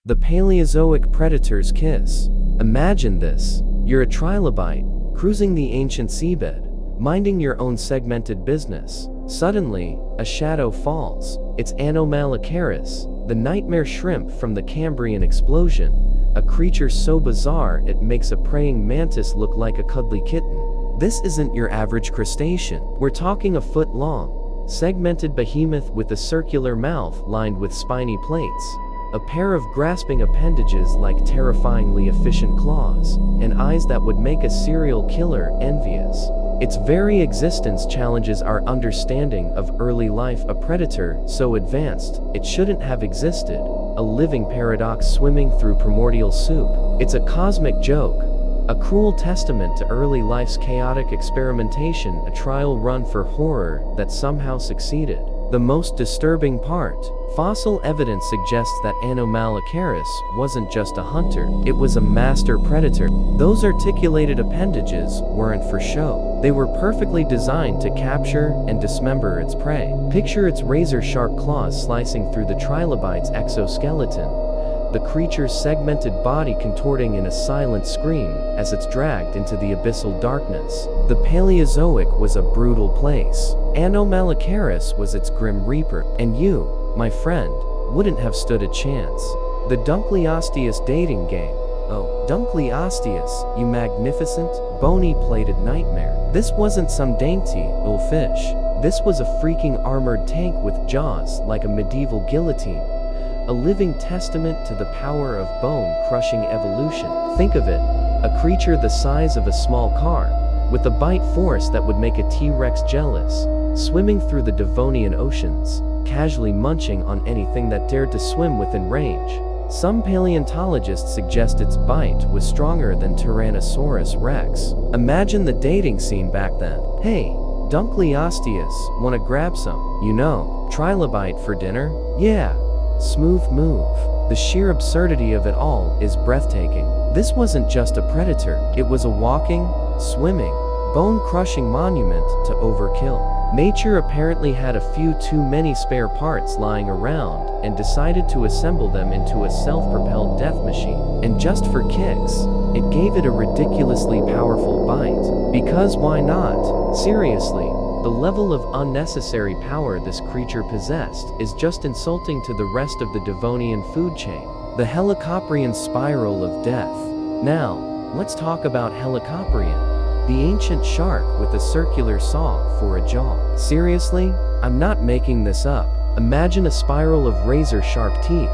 The Paleozoic predator's kiss. Imagine this. You're a trilobite, cruising the ancient seabed, minding your own segmented business. Suddenly, a shadow falls. It's Anomalocaris, the nightmare shrimp from the Cambrian Explosion, a creature so bizarre it makes a praying mantis look like a cuddly kitten. This isn't your average crustacean. We're talking a foot long, segmented behemoth with a circular mouth lined with spiny plates, a pair of grasping appendages like terrifyingly efficient claws, and eyes that would make a serial killer envious. Its very existence challenges our understanding of early life, a predator so advanced it shouldn't have existed, a living paradox swimming through primordial soup. It's a cosmic joke, a cruel testament to early life's chaotic experimentation, a trial run for horror that somehow succeeded. The most disturbing part, fossil evidence suggests that Anomalocaris wasn't just a hunter, it was a master predator. Those articulated appendages weren't for show. They were perfectly designed to capture and dismember its prey. Picture its razor-sharp claws slicing through the trilobite's exoskeleton, the creature's segmented body contorting in a silent scream as it's dragged into the abyssal darkness. The Paleozoic was a brutal place. Anomalocaris was its grim reaper, and you, my friend, wouldn't have stood a chance. The Dunkleosteus dating game. Oh, Dunkleosteus, you magnificent, bony-plated nightmare. This wasn't some dainty, little fish. This was a freaking armored tank with jaws like a medieval guillotine. A living testament to the power of bone-crushing evolution. Think of it, a creature the size of a small car, with a bite force that would make a T-Rex jealous, swimming through the Devonian oceans, casually munching on anything that dared to swim within range. Some paleontologists suggest its bite was stronger than Tyrannosaurus rex. Imagine the dating scene back then. Hey, Dunkleosteus, wanna grab some, trilobite for dinner? Yeah. Smooth move. The sheer absurdity of it all is breathtaking. This wasn't just a predator, it was a walking, swimming, bone-crushing monument to overkill. Nature apparently had a few too many spare parts lying around and decided to assemble them into a self-propelled death machine. And just for kicks, it gave it a ridiculously powerful bite. Because why not? Seriously. The level of unnecessary power this creature possessed is just insulting to the rest of the Devonian food chain. The Helicoprion spiral of death. Now, let's talk about Helicoprion, the ancient shark with a circular saw for a jaw. Seriously? I'm not making this up. Imagine a spiral of razor-sharp teeth,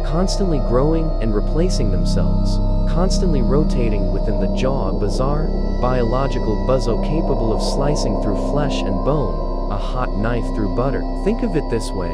constantly growing and replacing themselves, constantly rotating within the jaw, a bizarre, biological buzzsaw capable of slicing through flesh and bone, a hot knife through butter. Think of it this way,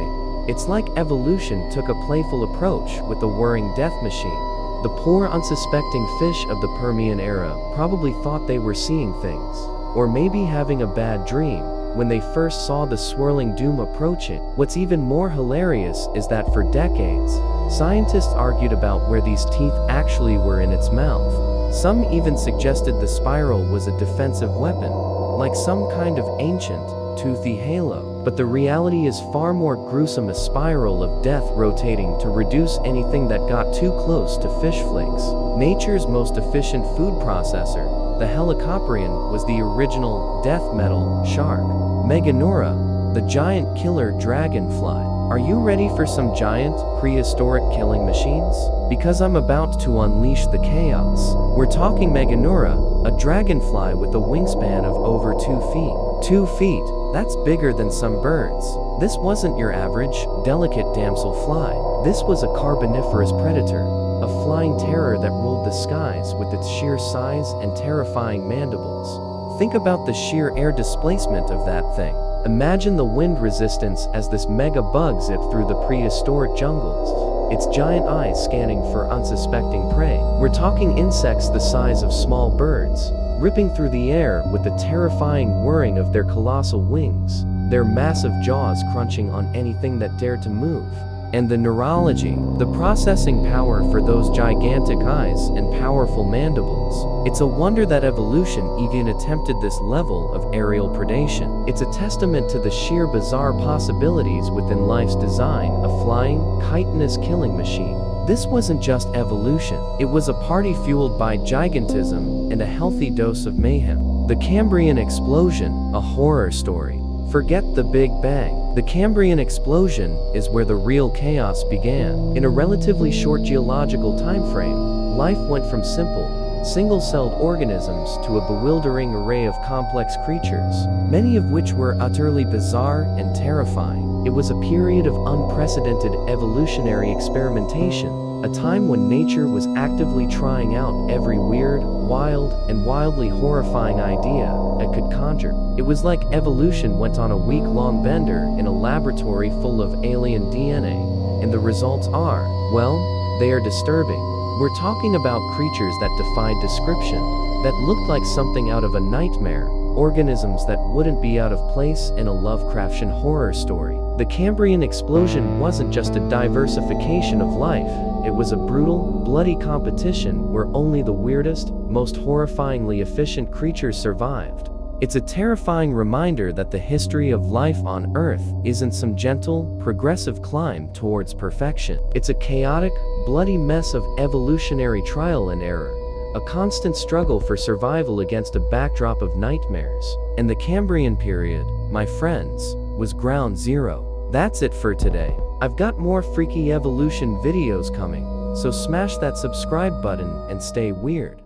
it's like evolution took a playful approach with the whirring death machine. The poor unsuspecting fish of the Permian era probably thought they were seeing things, or maybe having a bad dream, when they first saw the swirling doom approaching. What's even more hilarious is that for decades, scientists argued about where these teeth actually were in its mouth. Some even suggested the spiral was a defensive weapon, like some kind of ancient, toothy halo. But the reality is far more gruesome, a spiral of death rotating to reduce anything that got too close to fish flakes. Nature's most efficient food processor, the Helicoprion, was the original death metal shark. Meganeura, the giant killer dragonfly. Are you ready for some giant, prehistoric killing machines? Because I'm about to unleash the chaos. We're talking Meganeura, a dragonfly with a wingspan of over 2 feet. 2 feet, that's bigger than some birds. This wasn't your average, delicate damselfly. This was a Carboniferous predator, a flying terror that ruled the skies with its sheer size and terrifying mandibles. Think about the sheer air displacement of that thing. Imagine the wind resistance as this mega bug zipped through the prehistoric jungles, its giant eyes scanning for unsuspecting prey. We're talking insects the size of small birds, ripping through the air with the terrifying whirring of their colossal wings, their massive jaws crunching on anything that dared to move. And the neurology, the processing power for those gigantic eyes and powerful mandibles. It's a wonder that evolution even attempted this level of aerial predation. It's a testament to the sheer bizarre possibilities within life's design, a flying, chitinous killing machine. This wasn't just evolution, it was a party fueled by gigantism and a healthy dose of mayhem. The Cambrian Explosion, a horror story. Forget the Big Bang. The Cambrian Explosion is where the real chaos began. In a relatively short geological time frame, life went from simple, single-celled organisms to a bewildering array of complex creatures, many of which were utterly bizarre and terrifying. It was a period of unprecedented evolutionary experimentation, a time when nature was actively trying out every weird, wild, and wildly horrifying idea it could conjure. It was like evolution went on a week-long bender in a laboratory full of alien DNA, and the results are, well, they are disturbing. We're talking about creatures that defied description, that looked like something out of a nightmare, organisms that wouldn't be out of place in a Lovecraftian horror story. The Cambrian Explosion wasn't just a diversification of life, it was a brutal, bloody competition where only the weirdest, most horrifyingly efficient creatures survived. It's a terrifying reminder that the history of life on Earth isn't some gentle, progressive climb towards perfection. It's a chaotic, bloody mess of evolutionary trial and error, a constant struggle for survival against a backdrop of nightmares. And the Cambrian period, my friends, was ground zero. That's it for today. I've got more freaky evolution videos coming, so smash that subscribe button and stay weird.